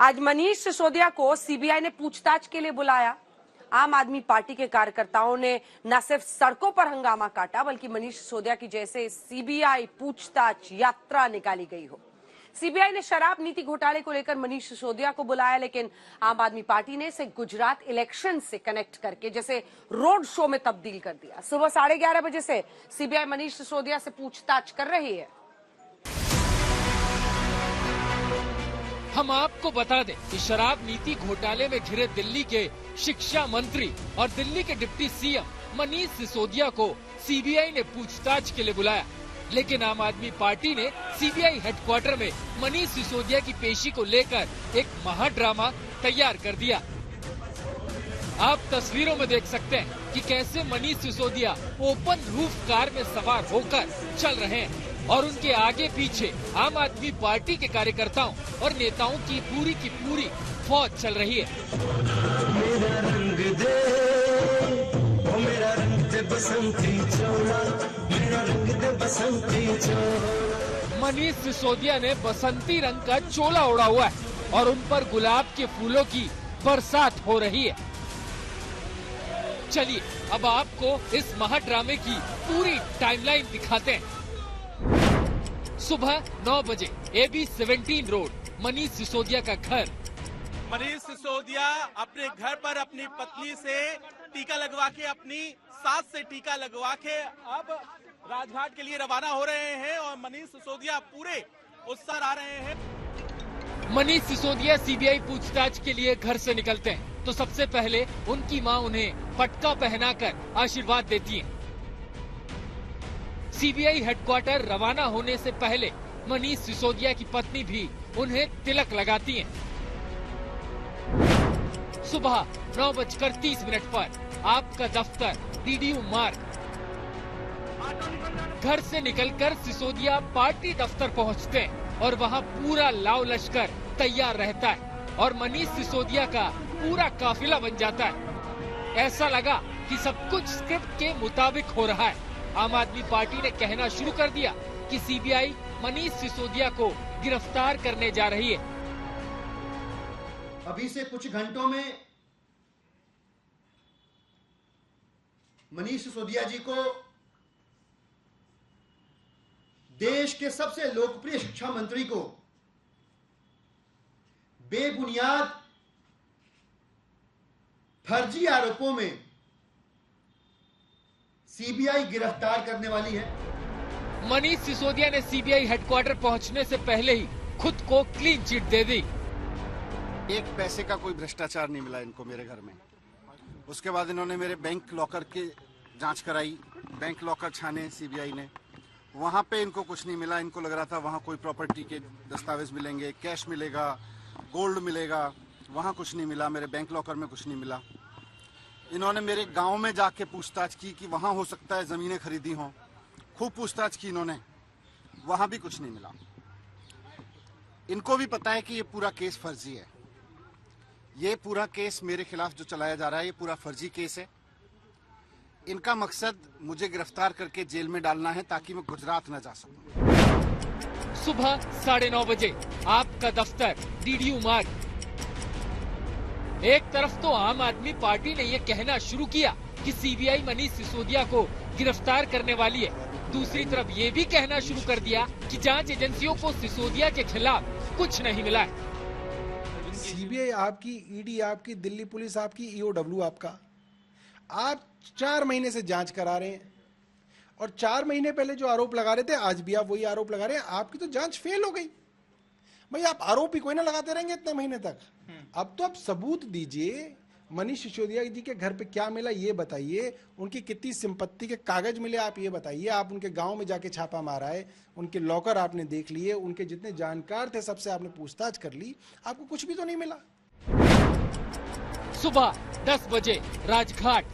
आज मनीष सिसोदिया को सीबीआई ने पूछताछ के लिए बुलाया। आम आदमी पार्टी के कार्यकर्ताओं ने न सिर्फ सड़कों पर हंगामा काटा, बल्कि मनीष सिसोदिया की जैसे सीबीआई पूछताछ यात्रा निकाली गई हो। सीबीआई ने शराब नीति घोटाले को लेकर मनीष सिसोदिया को बुलाया, लेकिन आम आदमी पार्टी ने इसे गुजरात इलेक्शन से कनेक्ट करके जैसे रोड शो में तब्दील कर दिया। सुबह 11:30 बजे से सीबीआई मनीष सिसोदिया से पूछताछ कर रही है। हम आपको बता दें कि शराब नीति घोटाले में घिरे दिल्ली के शिक्षा मंत्री और दिल्ली के डिप्टी सीएम मनीष सिसोदिया को सीबीआई ने पूछताछ के लिए बुलाया, लेकिन आम आदमी पार्टी ने सीबीआई हेडक्वार्टर में मनीष सिसोदिया की पेशी को लेकर एक महाड्रामा तैयार कर दिया। आप तस्वीरों में देख सकते हैं कि कैसे Manish Sisodia open roof car में सवार होकर चल रहे हैं और उनके आगे पीछे आम आदमी पार्टी के कार्यकर्ताओं और नेताओं की पूरी फौज चल रही है। मेरा रंग दे, ओ मेरा रंग दे बसंती चोला, मेरा रंग दे बसंती चोला। मनीष सिसोदिया ने बसंती रंग का चोला ओढ़ा हुआ है और उन पर गुलाब के फूलों की बरसात हो रही है। चलिए अब आपको इस महाड्रामे की पूरी टाइमलाइन दिखाते हैं। सुबह 9 बजे AB 17 रोड, मनीष सिसोदिया का घर। मनीष सिसोदिया अपने घर पर अपनी पत्नी से टीका लगवा के, अपनी सास से टीका लगवा के अब राजघाट के लिए रवाना हो रहे हैं और मनीष सिसोदिया पूरे उत्साह आ रहे हैं। मनीष सिसोदिया सीबीआई पूछताछ के लिए घर से निकलते हैं तो सबसे पहले उनकी मां उन्हें पटका पहनाकर आशीर्वाद देती है। सीबीआई हेडक्वार्टर रवाना होने से पहले मनीष सिसोदिया की पत्नी भी उन्हें तिलक लगाती हैं। सुबह 9:30 पर आपका दफ्तर DDU मार्ग। घर से निकलकर सिसोदिया पार्टी दफ्तर पहुंचते हैं और वहां पूरा लाव लश्कर तैयार रहता है और मनीष सिसोदिया का पूरा काफिला बन जाता है। ऐसा लगा कि सब कुछ स्क्रिप्ट के मुताबिक हो रहा है। आम आदमी पार्टी ने कहना शुरू कर दिया कि सीबीआई मनीष सिसोदिया को गिरफ्तार करने जा रही है। अभी से कुछ घंटों में मनीष सिसोदिया जी को देश के सबसे लोकप्रिय शिक्षा मंत्री को बेबुनियाद फर्जी आरोपों में सीबीआई गिरफ्तार करने वाली है। मनीष सिसोदिया ने सीबीआई हेडक्वार्टर पहुंचने से पहले ही खुद को क्लीन चिट दे दी। एक पैसे का कोई भ्रष्टाचार नहीं मिला इनको मेरे घर में। उसके बाद इन्होंने मेरे बैंक लॉकर की जांच कराई, बैंक लॉकर छाने सीबीआई ने, वहां पे इनको कुछ नहीं मिला। इनको लग रहा था वहां कोई प्रॉपर्टी के दस्तावेज मिलेंगे, कैश मिलेगा, गोल्ड मिलेगा, वहां कुछ नहीं मिला। मेरे बैंक लॉकर में कुछ नहीं मिला। इन्होंने मेरे गांव में जाके पूछताछ की कि वहां हो सकता है जमीनें खरीदी हों। खूब पूछताछ की इन्होंने, वहां भी कुछ नहीं मिला। इनको भी पता है कि ये पूरा केस फर्जी है। ये पूरा केस मेरे खिलाफ जो चलाया जा रहा है ये पूरा फर्जी केस है। इनका मकसद मुझे गिरफ्तार करके जेल में डालना है ताकि मैं गुजरात न जा सकूं। सुबह 9:30 बजे आपका दफ्तर DDU मार्ग। एक तरफ तो आम आदमी पार्टी ने ये कहना शुरू किया कि सीबीआई मनीष सिसोदिया को गिरफ्तार करने वाली है, दूसरी तरफ ये भी कहना शुरू कर दिया कि जांच एजेंसियों को सिसोदिया के खिलाफ कुछ नहीं मिला है। सीबीआई आपकी, ईडी आपकी, दिल्ली पुलिस आपकी, EOW आपका। आप 4 महीने से जांच करा रहे हैं और 4 महीने पहले जो आरोप लगा रहे थे आज भी आप वही आरोप लगा रहे हैं। आपकी तो जांच फेल हो गई भाई। आप आरोप ही कोई ना लगाते रहेंगे इतने महीने तक। अब तो आप सबूत दीजिए। मनीष सिसोदिया जी के घर पे क्या मिला ये बताइए, उनकी कितनी संपत्ति के कागज मिले आप ये बताइए। आप उनके गांव में जाके छापा मारा है, उनके लॉकर आपने देख लिए, उनके जितने जानकार थे सबसे आपने पूछताछ कर ली, आपको कुछ भी तो नहीं मिला। सुबह 10 बजे राजघाट।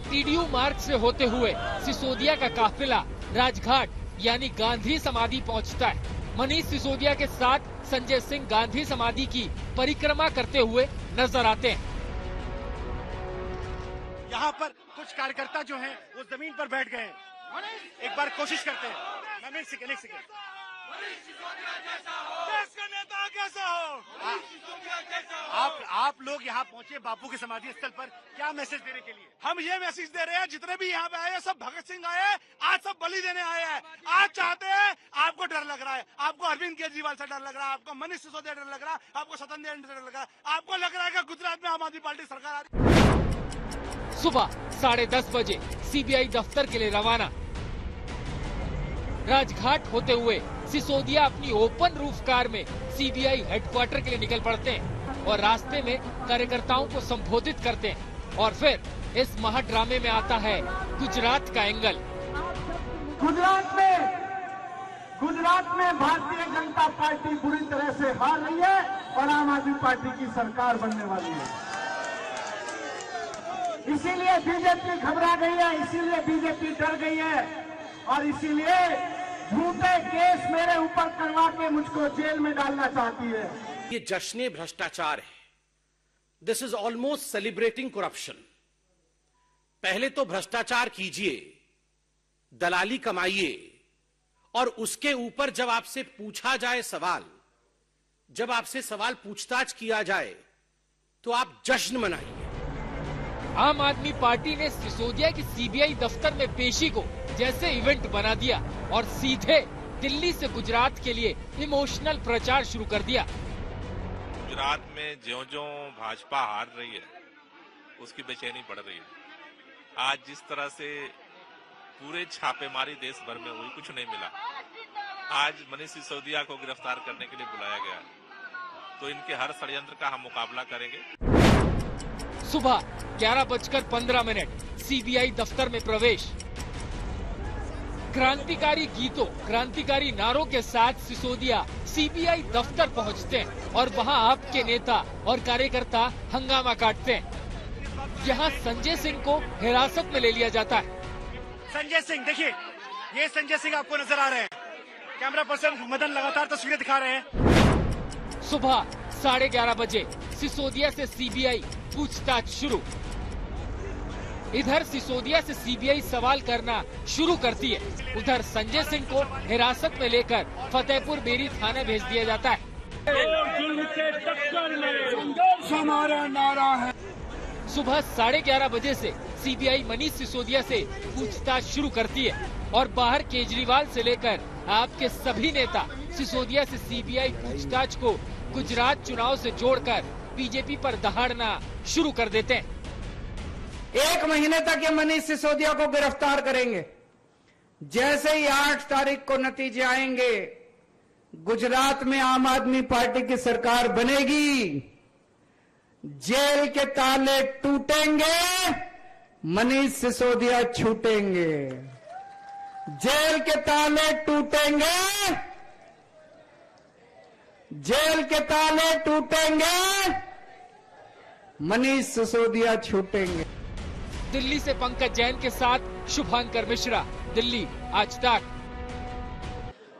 DDU मार्ग से होते हुए सिसोदिया का काफिला राजघाट यानी गांधी समाधि पहुंचता है। मनीष सिसोदिया के साथ संजय सिंह गांधी समाधि की परिक्रमा करते हुए नजर आते हैं। यहाँ पर कुछ कार्यकर्ता जो हैं वो जमीन पर बैठ गए हैं। एक बार कोशिश करते हैं। एक सेकेंड। देश का नेता कैसा हो? आप लोग यहाँ पहुंचे बापू के समाधि स्थल पर, क्या मैसेज देने के लिए? हम ये मैसेज दे रहे हैं, जितने भी यहाँ पे आए हैं सब भगत सिंह आए हैं, आज सब बलि देने आए हैं। आज चाहते हैं, आपको डर लग रहा है, आपको अरविंद केजरीवाल से डर लग रहा है, आपको मनीष सिसोदिया डर लग रहा है, आपको सतन से डर लग रहा है, आपको लग रहा है कि गुजरात में आम आदमी पार्टी सरकार आ रही। सुबह 10:30 बजे सीबीआई दफ्तर के लिए रवाना। राजघाट होते हुए सिसोदिया अपनी ओपन रूफ कार में सीबीआई हेडक्वार्टर के लिए निकल पड़ते हैं और रास्ते में कार्यकर्ताओं को संबोधित करते हैं। और फिर इस महाड्रामे में आता है गुजरात का एंगल। गुजरात में भारतीय जनता पार्टी बुरी तरह से हार रही है और आम आदमी पार्टी की सरकार बनने वाली है। इसीलिए बीजेपी घबरा गई है, इसीलिए बीजेपी डर गई है और इसीलिए झूठे केस मेरे ऊपर करवा के मुझको जेल में डालना चाहती है। ये जश्न भ्रष्टाचार है। This is almost celebrating corruption. पहले तो भ्रष्टाचार कीजिए, दलाली कमाइए और उसके ऊपर जब आपसे पूछा जाए सवाल, जब आपसे सवाल पूछताछ किया जाए तो आप जश्न मनाइए। आम आदमी पार्टी ने सिसोदिया की सीबीआई दफ्तर में पेशी को जैसे इवेंट बना दिया और सीधे दिल्ली से गुजरात के लिए इमोशनल प्रचार शुरू कर दिया। गुजरात में ज्यों-ज्यों भाजपा हार रही है, उसकी बेचैनी बढ़ रही है। आज जिस तरह से पूरे छापेमारी देश भर में हुई, कुछ नहीं मिला। आज मनीष सिसोदिया को गिरफ्तार करने के लिए बुलाया गया, तो इनके हर षड्यंत्र का हम मुकाबला करेंगे। सुबह 11:15 सीबीआई दफ्तर में प्रवेश। क्रांतिकारी गीतों, क्रांतिकारी नारों के साथ सिसोदिया सीबीआई दफ्तर पहुंचते हैं और वहां आपके नेता और कार्यकर्ता हंगामा काटते हैं। यहां संजय सिंह को हिरासत में ले लिया जाता है। संजय सिंह, देखिए ये संजय सिंह आपको नजर आ रहे हैं। कैमरा पर्सन मदन लगातार तस्वीरें दिखा रहे हैं। सुबह 11:30 बजे सिसोदिया से सीबीआई पूछताछ शुरू। इधर सिसोदिया से सीबीआई सवाल करना शुरू करती है, उधर संजय सिंह को हिरासत में लेकर फतेहपुर बेरी थाना भेज दिया जाता है। हमारा नारा है। सुबह 11:30 बजे से सीबीआई मनीष सिसोदिया से पूछताछ शुरू करती है और बाहर केजरीवाल से लेकर आपके सभी नेता सिसोदिया से सीबीआई पूछताछ को गुजरात चुनाव से जोड़कर बीजेपी पर दहाड़ना शुरू कर देते हैं। 1 महीने तक ये मनीष सिसोदिया को गिरफ्तार करेंगे। जैसे ही 8 तारीख को नतीजे आएंगे, गुजरात में आम आदमी पार्टी की सरकार बनेगी, जेल के ताले टूटेंगे, मनीष सिसोदिया छूटेंगे। जेल के ताले टूटेंगे, जेल के ताले टूटेंगे, मनीष सिसोदिया छूटेंगे। दिल्ली से पंकज जैन के साथ शुभांकर मिश्रा, दिल्ली आज तक।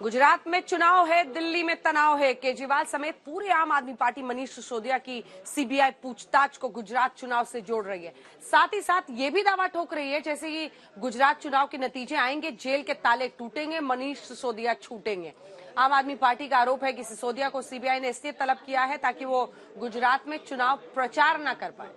गुजरात में चुनाव है, दिल्ली में तनाव है। केजरीवाल समेत पूरी आम आदमी पार्टी मनीष सिसोदिया की सीबीआई पूछताछ को गुजरात चुनाव से जोड़ रही है। साथ ही साथ ये भी दावा ठोक रही है जैसे ही गुजरात चुनाव के नतीजे आएंगे, जेल के ताले टूटेंगे, मनीष सिसोदिया छूटेंगे। आम आदमी पार्टी का आरोप है कि सिसोदिया को सीबीआई ने इसलिए तलब किया है ताकि वो गुजरात में चुनाव प्रचार न कर पाए।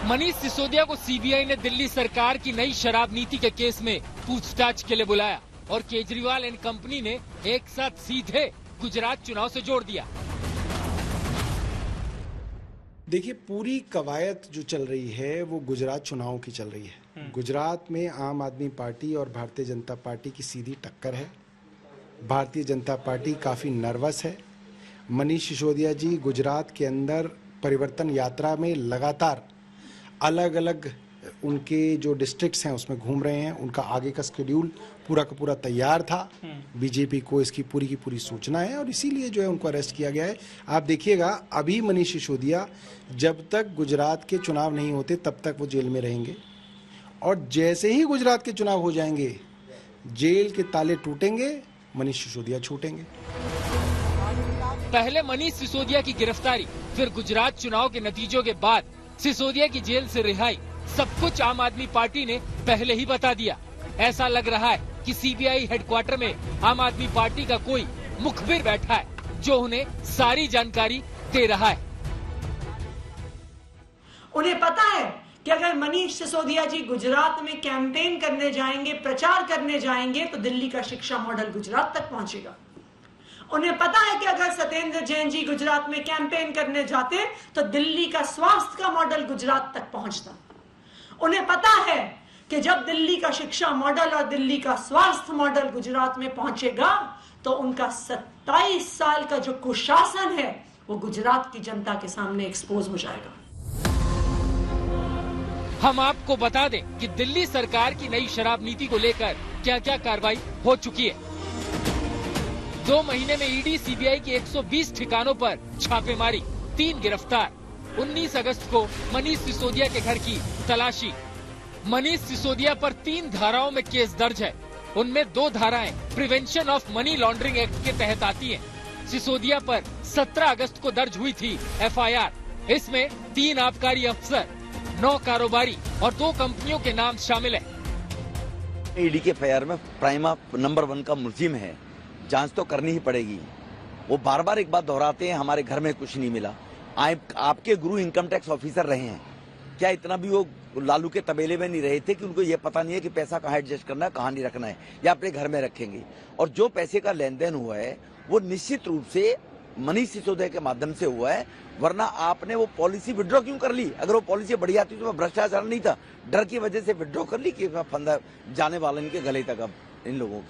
मनीष सिसोदिया को सीबीआई ने दिल्ली सरकार की नई शराब नीति के केस में पूछताछ के लिए बुलाया और केजरीवाल एंड कंपनी ने एक साथ सीधे गुजरात चुनाव से जोड़ दिया। देखिए, पूरी कवायद जो चल रही है वो गुजरात चुनाव की चल रही है। गुजरात में आम आदमी पार्टी और भारतीय जनता पार्टी की सीधी टक्कर है। भारतीय जनता पार्टी काफी नर्वस है। मनीष सिसोदिया जी गुजरात के अंदर परिवर्तन यात्रा में लगातार अलग अलग उनके जो डिस्ट्रिक्ट्स हैं उसमें घूम रहे हैं। उनका आगे का शेड्यूल पूरा का पूरा तैयार था। बीजेपी को इसकी पूरी की पूरी सूचना है और इसीलिए जो है उनको अरेस्ट किया गया है। आप देखिएगा, अभी मनीष सिसोदिया जब तक गुजरात के चुनाव नहीं होते तब तक वो जेल में रहेंगे और जैसे ही गुजरात के चुनाव हो जाएंगे, जेल के ताले टूटेंगे, मनीष सिसोदिया छूटेंगे। पहले मनीष सिसोदिया की गिरफ्तारी, फिर गुजरात चुनाव के नतीजों के बाद सिसोदिया की जेल से रिहाई, सब कुछ आम आदमी पार्टी ने पहले ही बता दिया। ऐसा लग रहा है कि सीबीआई हेडक्वार्टर में आम आदमी पार्टी का कोई मुखबिर बैठा है जो उन्हें सारी जानकारी दे रहा है। उन्हें पता है कि अगर मनीष सिसोदिया जी गुजरात में कैंपेन करने जाएंगे, प्रचार करने जाएंगे, तो दिल्ली का शिक्षा मॉडल गुजरात तक पहुंचेगा। उन्हें पता है कि अगर सत्येंद्र जैन जी गुजरात में कैंपेन करने जाते तो दिल्ली का स्वास्थ्य का मॉडल गुजरात तक पहुंचता। उन्हें पता है कि जब दिल्ली का शिक्षा मॉडल और दिल्ली का स्वास्थ्य मॉडल गुजरात में पहुंचेगा तो उनका 27 साल का जो कुशासन है वो गुजरात की जनता के सामने एक्सपोज हो जाएगा। हम आपको बता दें कि दिल्ली सरकार की नई शराब नीति को लेकर क्या क्या कार्रवाई हो चुकी है। 2 महीने में ईडी सीबीआई की 120 ठिकानों पर छापेमारी, 3 गिरफ्तार। 19 अगस्त को मनीष सिसोदिया के घर की तलाशी। मनीष सिसोदिया पर 3 धाराओं में केस दर्ज है। उनमें 2 धाराएं prevention of money laundering act के तहत आती हैं। सिसोदिया पर 17 अगस्त को दर्ज हुई थी एफआईआर। इसमें 3 आबकारी अफसर, 9 कारोबारी और 2 कंपनियों के नाम शामिल है। ईडी के एफआईआर में प्राइमा नंबर 1 का मुलजिम है, जांच तो करनी ही पड़ेगी। वो बार बार एक बात दोहराते हैं, हमारे घर में कुछ नहीं मिला। आपके गुरु इनकम टैक्स ऑफिसर रहे हैं, क्या इतना भी वो लालू के तबेले में नहीं रहे थे कि उनको ये पता नहीं है कि पैसा कहाँ एडजस्ट करना है, कहाँ नहीं रखना है, या अपने घर में रखेंगे। और जो पैसे का लेन देन हुआ है वो निश्चित रूप से मनीष सिसोदिया के माध्यम से हुआ है, वरना आपने वो पॉलिसी विड्रॉ क्यों कर ली? अगर वो पॉलिसी बढ़िया थी तो भ्रष्टाचार नहीं था, डर की वजह से विड्रॉ कर ली कि फंदा जाने वाला इनके गले तक अब इन लोगों के।